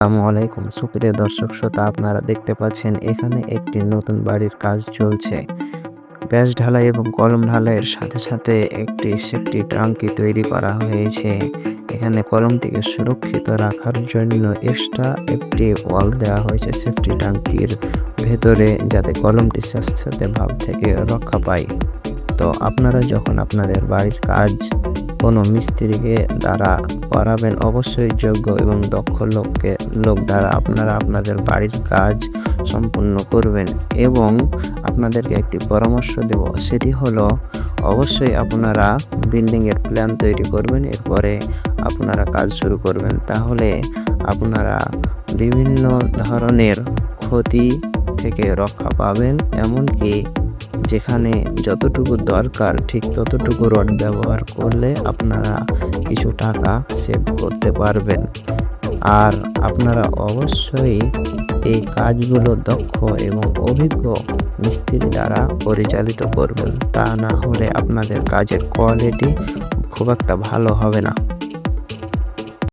আসসালামু আলাইকুম সুপ্রিয় দর্শক শ্রোতা, আপনারা দেখতে পাচ্ছেন এখানে একটি নতুন বাড়ির কাজ চলছে। ব্যাস ঢালাই এবং কলম ঢালাইয়ের সাথে সাথে একটি সেফটি ট্যাঙ্কি তৈরি করা হয়েছে। এখানে কলমটিকে সুরক্ষিত রাখার জন্য এক্সট্রা একটি ওয়াল দেওয়া হয়েছে সেফটি ট্যাঙ্কির ভেতরে, যাতে কলমটি স্যাঁতসেঁতে ভাব থেকে রক্ষা পায়। তো আপনারা যখন আপনাদের বাড়ির কাজ কোনো মিস্ত্রিকে দ্বারা করাবেন, অবশ্যই যোগ্য এবং দক্ষ লোক দ্বারা আপনারা আপনাদের বাড়ির কাজ সম্পূর্ণ করবেন। এবং আপনাদেরকে একটি পরামর্শ দেব, সেটি হলো অবশ্যই আপনারা বিল্ডিংয়ের প্ল্যান তৈরি করবেন, এরপরে আপনারা কাজ শুরু করবেন। তাহলে আপনারা বিভিন্ন ধরনের ক্ষতি থেকে রক্ষা পাবেন। এমনকি যেখানে যতটুকু দরকার ঠিক ততটুকু রড ব্যবহার করলে আপনারা কিছু টাকা সেভ করতে পারবেন। আর আপনারা অবশ্যই এই কাজগুলো দক্ষ এবং অভিজ্ঞ মিস্ত্রি দ্বারা পরিচালিত করবেন, তা না হলে আপনাদের কাজের কোয়ালিটি খুব একটা ভালো হবে না।